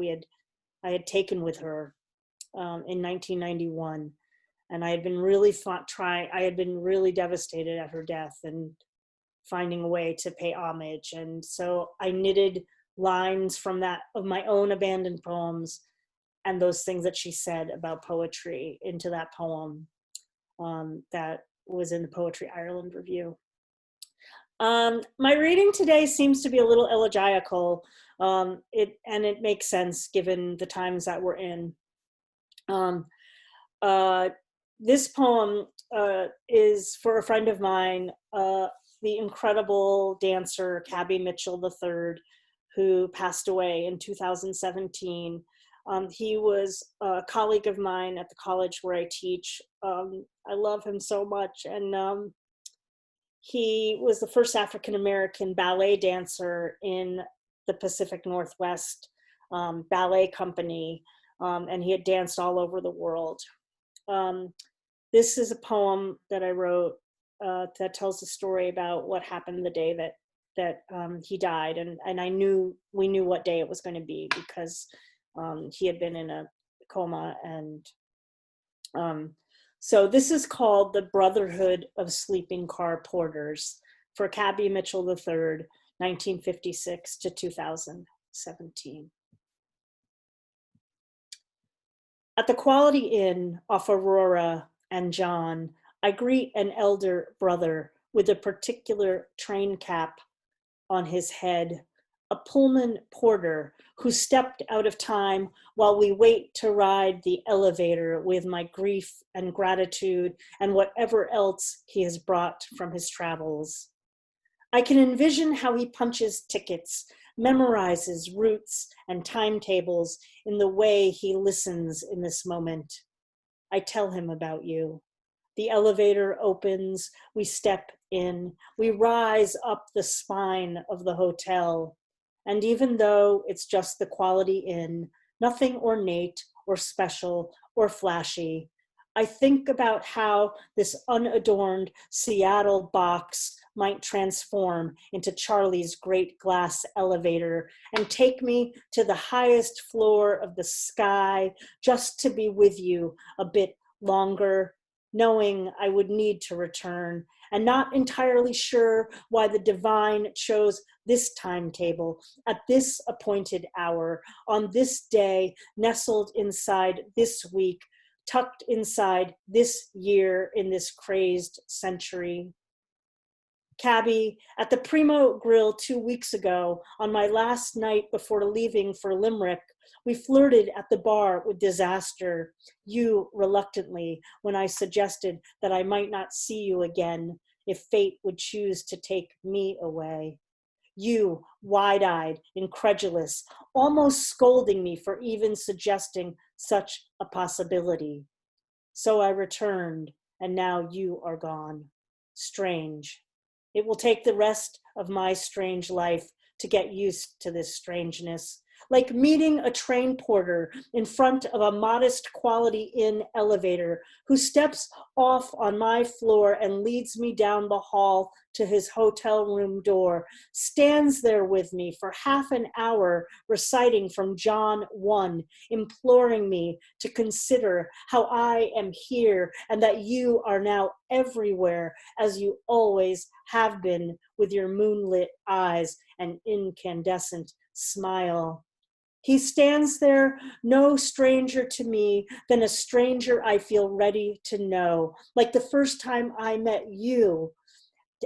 I had taken with her in 1991. And I had been really I had been really devastated at her death and finding a way to pay homage. And so I knitted lines from that, of my own abandoned poems, and those things that she said about poetry into that poem that was in the Poetry Ireland review. My reading today seems to be a little elegiacal, and it makes sense given the times that we're in. This poem is for a friend of mine, the incredible dancer Cabby Mitchell III, who passed away in 2017. He was a colleague of mine at the college where I teach. I love him so much. And he was the first African-American ballet dancer in the Pacific Northwest Ballet Company, and he had danced all over the world. This is a poem that I wrote that tells the story about what happened the day that he died, and we knew what day it was going to be because he had been in a coma. And so this is called The Brotherhood of Sleeping Car Porters for Cabby Mitchell III, 1956 to 2017. At the Quality Inn off Aurora and John, I greet an elder brother with a particular train cap on his head, a Pullman porter who stepped out of time while we wait to ride the elevator with my grief and gratitude and whatever else he has brought from his travels. I can envision how he punches tickets, memorizes routes and timetables in the way he listens in this moment. I tell him about you. The elevator opens, we step in, we rise up the spine of the hotel. And even though it's just the Quality Inn, nothing ornate or special or flashy, I think about how this unadorned Seattle box might transform into Charlie's great glass elevator and take me to the highest floor of the sky just to be with you a bit longer, knowing I would need to return, and not entirely sure why the divine chose this timetable at this appointed hour, on this day, nestled inside this week, tucked inside this year in this crazed century. Cabby, at the Primo Grill 2 weeks ago, on my last night before leaving for Limerick, we flirted at the bar with disaster, you reluctantly, when I suggested that I might not see you again if fate would choose to take me away. You, wide-eyed, incredulous, almost scolding me for even suggesting such a possibility. So I returned, and now you are gone. Strange. It will take the rest of my strange life to get used to this strangeness, like meeting a train porter in front of a modest Quality Inn elevator who steps off on my floor and leads me down the hall to his hotel room door, stands there with me for half an hour reciting from John 1, imploring me to consider how I am here and that you are now everywhere as you always have been with your moonlit eyes and incandescent smile. He stands there, no stranger to me than a stranger I feel ready to know, like the first time I met you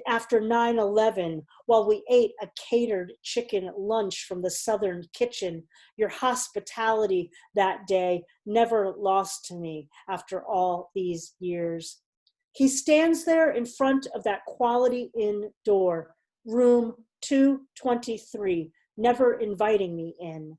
after 9/11, while we ate a catered chicken lunch from the Southern kitchen. Your hospitality that day never lost to me after all these years. He stands there in front of that Quality Inn door, room 223, never inviting me in.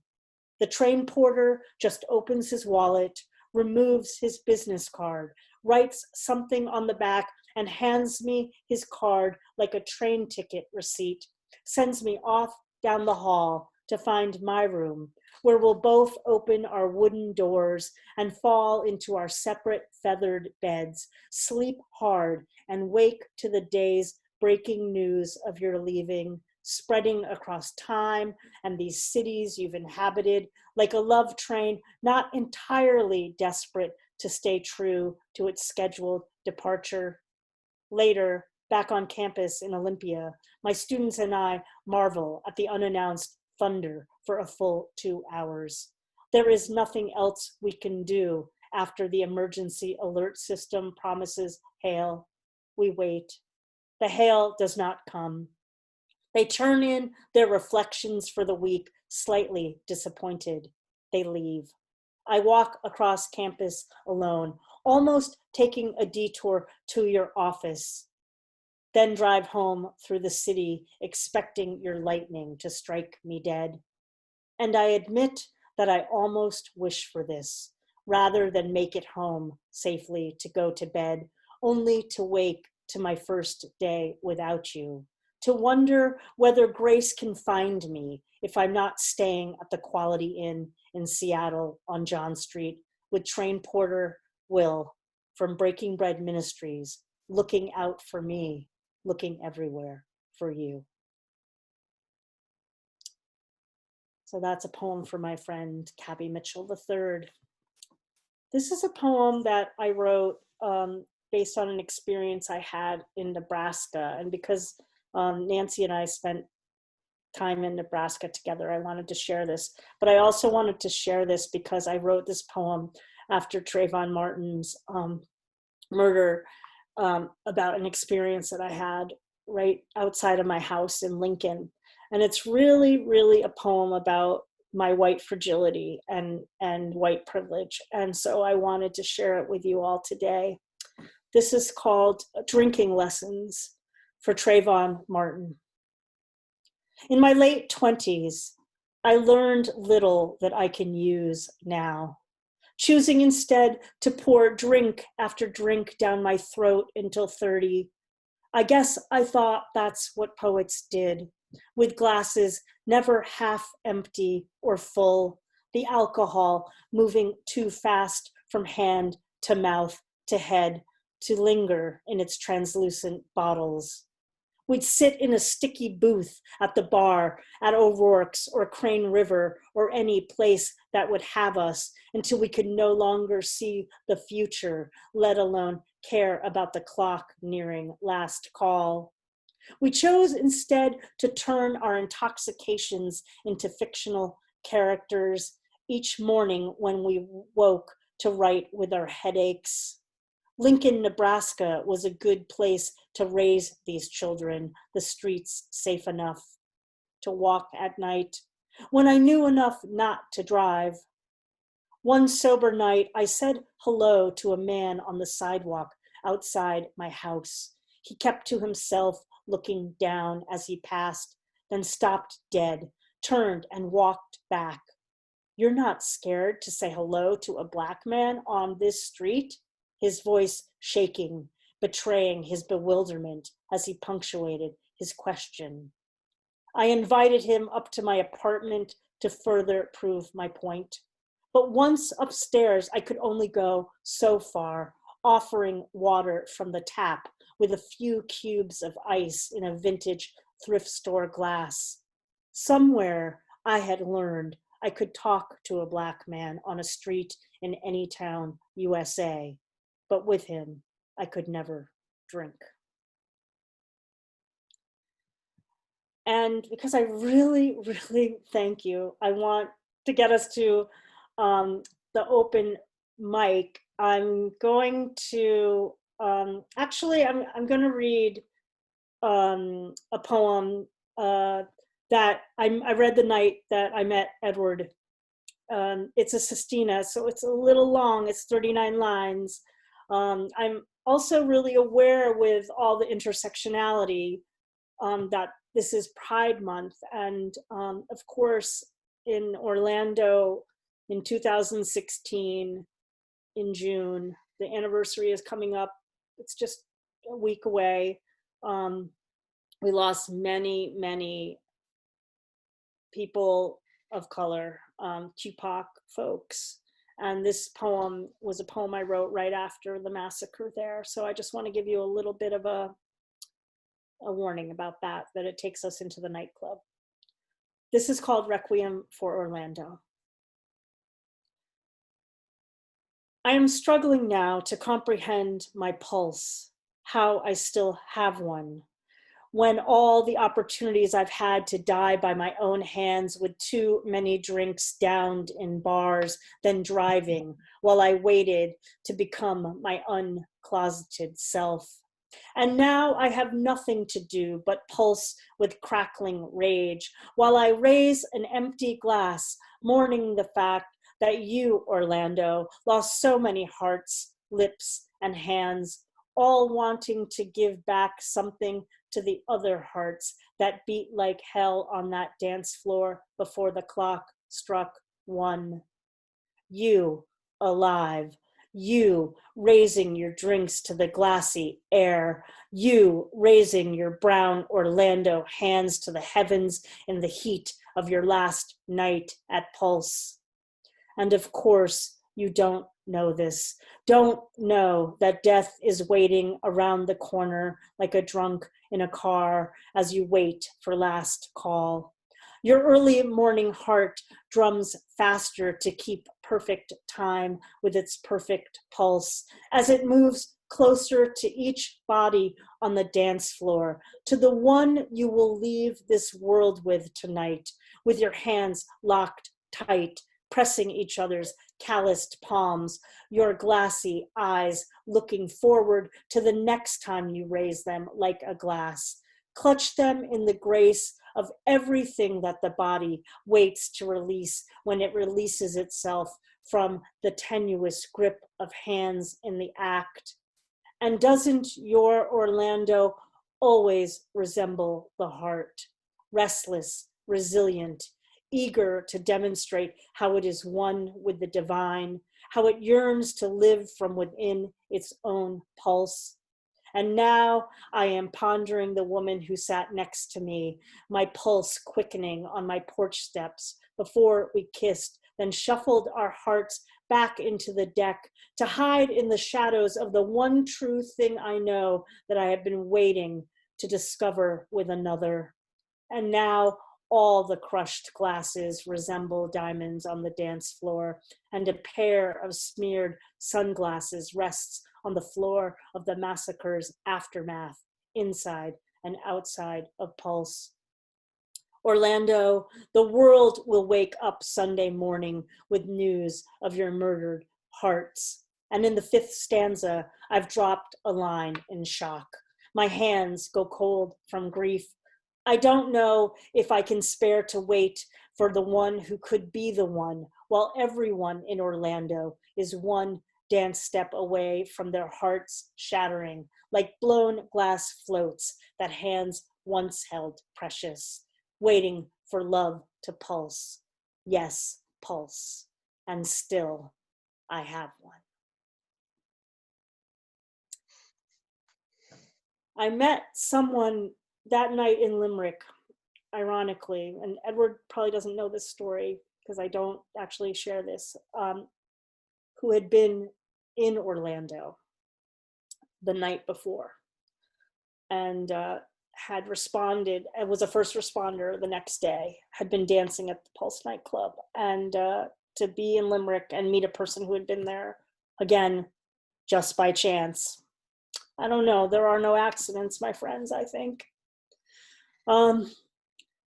The train porter just opens his wallet, removes his business card, writes something on the back, and hands me his card like a train ticket receipt, sends me off down the hall to find my room, where we'll both open our wooden doors and fall into our separate feathered beds, sleep hard, and wake to the day's breaking news of your leaving spreading across time and these cities you've inhabited, like a love train, not entirely desperate to stay true to its scheduled departure. Later, back on campus in Olympia, my students and I marvel at the unannounced thunder for a full 2 hours. There is nothing else we can do after the emergency alert system promises hail. We wait. The hail does not come. They turn in their reflections for the week, slightly disappointed. They leave. I walk across campus alone, almost taking a detour to your office, then drive home through the city, expecting your lightning to strike me dead. And I admit that I almost wish for this, rather than make it home safely to go to bed, only to wake to my first day without you, to wonder whether grace can find me if I'm not staying at the Quality Inn in Seattle on John Street with train porter Will from Breaking Bread Ministries, looking out for me, looking everywhere for you. So that's a poem for my friend, Cabby Mitchell III. This is a poem that I wrote based on an experience I had in Nebraska. And because Nancy and I spent time in Nebraska together, I wanted to share this. But I also wanted to share this because I wrote this poem after Trayvon Martin's murder, about an experience that I had right outside of my house in Lincoln. And it's really, really a poem about my white fragility and white privilege. And so I wanted to share it with you all today. This is called Drinking Lessons for Trayvon Martin. In my late 20s, I learned little that I can use now, choosing instead to pour drink after drink down my throat until 30. I guess I thought that's what poets did, with glasses never half empty or full, the alcohol moving too fast from hand to mouth to head to linger in its translucent bottles. We'd sit in a sticky booth at the bar at O'Rourke's or Crane River or any place that would have us until we could no longer see the future, let alone care about the clock nearing last call. We chose instead to turn our intoxications into fictional characters each morning when we woke to write with our headaches. Lincoln, Nebraska was a good place to raise these children, the streets safe enough to walk at night, when I knew enough not to drive. One sober night, I said hello to a man on the sidewalk outside my house. He kept to himself, looking down as he passed, then stopped dead, turned and walked back. You're not scared to say hello to a Black man on this street? His voice shaking, betraying his bewilderment as he punctuated his question. I invited him up to my apartment to further prove my point. But once upstairs, I could only go so far, offering water from the tap with a few cubes of ice in a vintage thrift store glass. Somewhere I had learned I could talk to a Black man on a street in any town, USA. But with him, I could never drink. And because I really, really thank you, I want to get us to the open mic. I'm going to, actually, I'm going to read a poem that I read the night that I met Edward. It's a sestina, so it's a little long, it's 39 lines. I'm also really aware with all the intersectionality that this is Pride Month. And of course, in Orlando in 2016, in June, the anniversary is coming up. It's just a week away. We lost many, many people of color, QPOC folks. And this poem was a poem I wrote right after the massacre there. So I just want to give you a little bit of a a warning about that it takes us into the nightclub. This is called Requiem for Orlando. I am struggling now to comprehend my pulse, how I still have one, when all the opportunities I've had to die by my own hands with too many drinks downed in bars, then driving while I waited to become my uncloseted self. And now I have nothing to do but pulse with crackling rage while I raise an empty glass, mourning the fact that you, Orlando, lost so many hearts, lips, and hands, all wanting to give back something to the other hearts that beat like hell on that dance floor before the clock struck 1. You, alive. You, raising your drinks to the glassy air. You, raising your brown Orlando hands to the heavens in the heat of your last night at Pulse. And of course, you don't know this. Don't know that death is waiting around the corner like a drunk in a car as you wait for last call. Your early morning heart drums faster to keep perfect time with its perfect pulse as it moves closer to each body on the dance floor, to the one you will leave this world with tonight, with your hands locked tight, pressing each other's calloused palms, your glassy eyes looking forward to the next time you raise them like a glass. Clutch them in the grace of everything that the body waits to release when it releases itself from the tenuous grip of hands in the act. And doesn't your Orlando always resemble the heart? Restless, resilient, eager to demonstrate how it is one with the divine, how it yearns to live from within its own pulse. And now I am pondering the woman who sat next to me, my pulse quickening on my porch steps before we kissed, then shuffled our hearts back into the deck to hide in the shadows of the one true thing I know that I have been waiting to discover with another. And now all the crushed glasses resemble diamonds on the dance floor, and a pair of smeared sunglasses rests on the floor of the massacre's aftermath, inside and outside of Pulse. Orlando, the world will wake up Sunday morning with news of your murdered hearts. And in the 5th stanza, I've dropped a line in shock. My hands go cold from grief. I don't know if I can spare to wait for the one who could be the one, while everyone in Orlando is one dance step away from their hearts shattering, like blown glass floats that hands once held precious, waiting for love to pulse. Yes, pulse. And still, I have one. I met someone that night in Limerick, ironically, and Edward probably doesn't know this story because I don't actually share this, who had been in Orlando the night before and had responded, and was a first responder the next day, had been dancing at the Pulse nightclub, and to be in Limerick and meet a person who had been there, again, just by chance. I don't know, there are no accidents, my friends, I think. I'm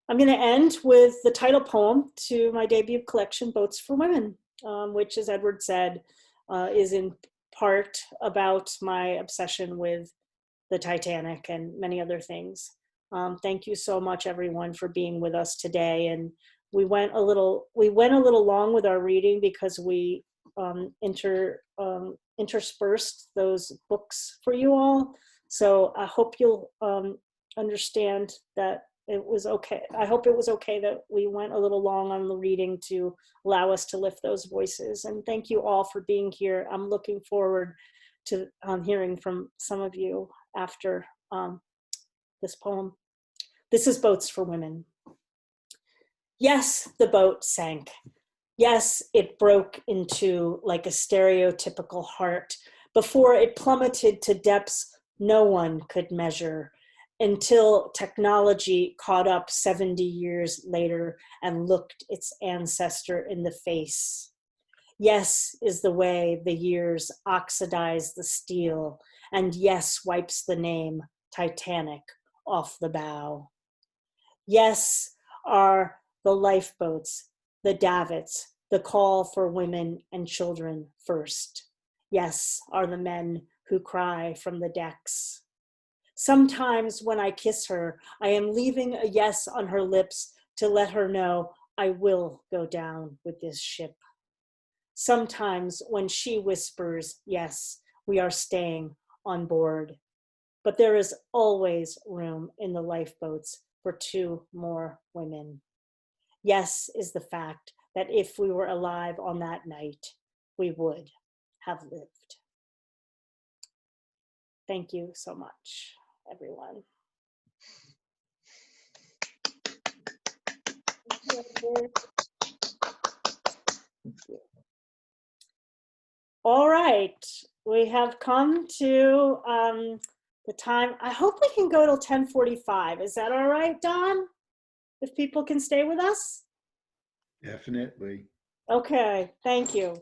going to end with the title poem to my debut collection, Boats for Women, which, as Edward said, is in part about my obsession with the Titanic and many other things. Thank you so much, everyone, for being with us today. And we went a little long with our reading because we interspersed those books for you all. So I hope you'll understand that it was okay. I hope it was okay that we went a little long on the reading to allow us to lift those voices. And thank you all for being here. I'm looking forward to hearing from some of you after this poem. This is Boats for Women. Yes, the boat sank. Yes, it broke in two like a stereotypical heart before it plummeted to depths no one could measure. until technology caught up 70 years later and looked its ancestor in the face. Yes is the way the years oxidize the steel, and yes wipes the name Titanic off the bow. Yes are the lifeboats, the davits, the call for women and children first. Yes are the men who cry from the decks. Sometimes when I kiss her, I am leaving a yes on her lips to let her know I will go down with this ship. Sometimes when she whispers, yes, we are staying on board. But there is always room in the lifeboats for 2 more women. Yes is the fact that if we were alive on that night, we would have lived. Thank you so much, everyone. All right, we have come to the time. I hope we can go till 10:45. Is that all right, Don? If people can stay with us? Definitely. Okay, thank you.